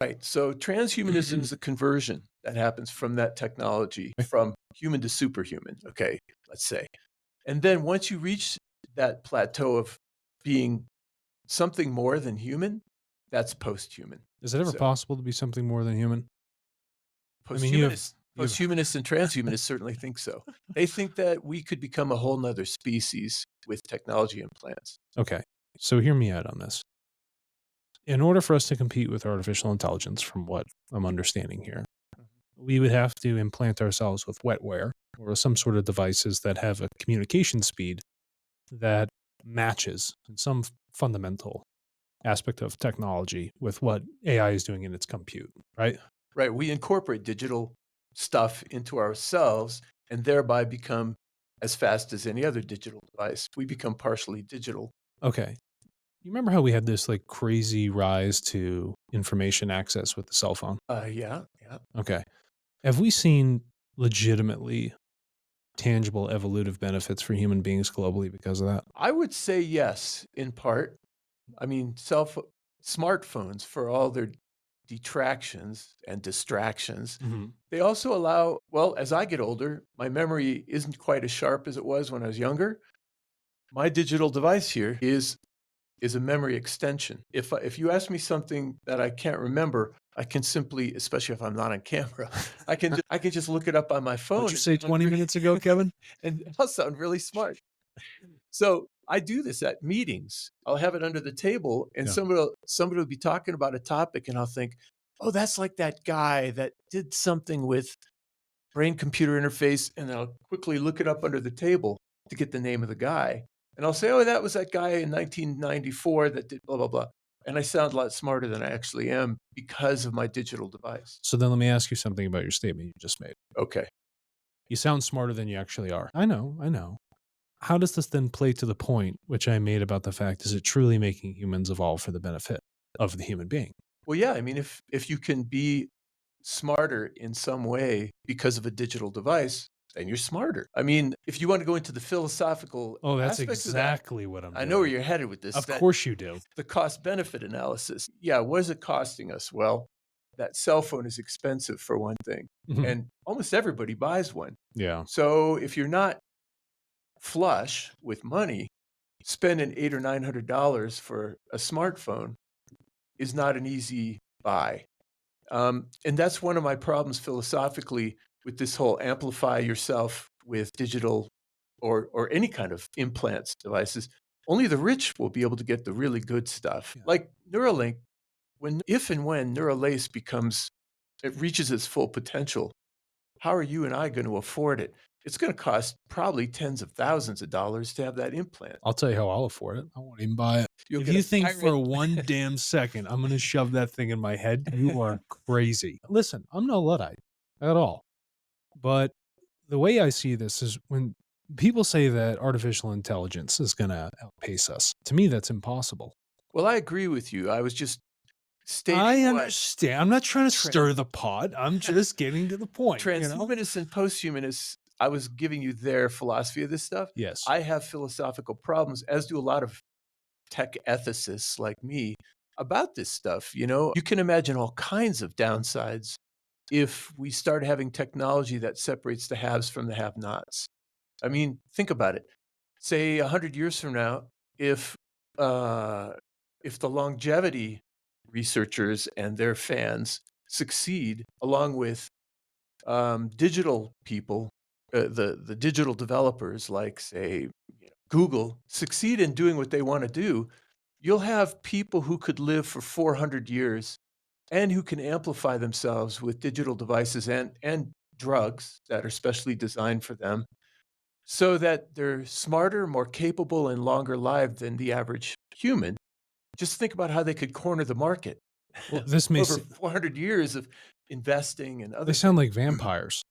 Right. So transhumanism is a conversion that happens from that technology from human to superhuman. Okay, let's say. And then once you reach that plateau of being something more than human, that's post-human. Is it ever So possible to be something more than human? I mean, posthumanists, you have posthumanists and transhumanists certainly think so. They think that we could become a whole nother species with technology implants. okay. So hear me out on this. In order for us to compete with artificial intelligence, from what I'm understanding here, we would have to implant ourselves with wetware or some sort of devices that have a communication speed that matches in some fundamental aspect of technology with what AI is doing in its compute, right? Right. We incorporate digital stuff into ourselves and thereby become as fast as any other digital device. We become partially digital. Okay. You remember how we had this like crazy rise to information access with the cell phone? Yeah, yeah. Okay. Have we seen legitimately tangible evolutive benefits for human beings globally because of that? I would say yes, in part. I mean, smartphones, for all their detractions and distractions, Mhm. they also allow, well, as I get older, my memory isn't quite as sharp as it was when I was younger. My digital device here is a memory extension. If you ask me something that I can't remember, I can simply, especially if I'm not on camera, I can just look it up on my What'd phone you and say sound 20 minutes ago, Kevin? and I'll sound really smart. So I do this at meetings. I'll have it under the table, and Yeah. somebody will be talking about a topic, and I'll think, "Oh, that's like that guy that did something with brain computer interface," and I'll quickly look it up under the table to get the name of the guy, and I'll say, "Oh, that was that guy in 1994 that did blah blah blah," and I sound a lot smarter than I actually am because of my digital device. So then let me ask you something about your statement you just made. Okay. You sound smarter than you actually are. I know, I know. How does this then play to the point which I made about the fact, is it truly making humans evolve for the benefit of the human being? Well, yeah, I mean, if you can be smarter in some way because of a digital device, then you're smarter. I mean, if you want to go into the philosophical Oh, that's aspects of that, exactly what I'm I know where doing. you're headed with this, Of that course you do. the cost benefit analysis. Yeah, what is it costing us? Well, that cell phone is expensive for one thing, Mhm. and almost everybody buys one. Yeah. So if you're not flush with money, spending $800 or $900 for a smartphone is not an easy buy. And that's one of my problems philosophically with this whole amplify yourself with digital or any kind of implants devices. Only the rich will be able to get the really good stuff. Yeah. Like Neuralink, when if and when Neuralace becomes it reaches its full potential, how are you and I going to afford it? It's going to cost probably tens of thousands of dollars to have that implant. I'll tell you how I'll afford it. I won't even buy it. You'll If get you a think pirate. for one damn second I'm going to shove that thing in my head, you are crazy. Listen, I'm no Luddite at all. But the way I see this is when people say that artificial intelligence is going to outpace us. To me, that's impossible. Well, I agree with you. I was just stating I what understand. I'm not trying to tra- stir the pot. I'm just getting to the point, you know? transhumanists and posthumanists, I was giving you their philosophy of this stuff. Yes. I have philosophical problems, as do a lot of tech ethicists like me, about this stuff. You know, you can imagine all kinds of downsides if we start having technology that separates the haves from the have nots. I mean, think about it. Say 100 years from now, if uh, if the longevity researchers and their fans succeed, along with digital people, the digital developers, like say Google, succeed in doing what they want to do, you'll have people who could live for 400 years and who can amplify themselves with digital devices and drugs that are specially designed for them so that they're smarter, more capable, and longer lived than the average human. Just think about how they could corner the market Well, this may over s 400 years of investing and they other sound things. like vampires.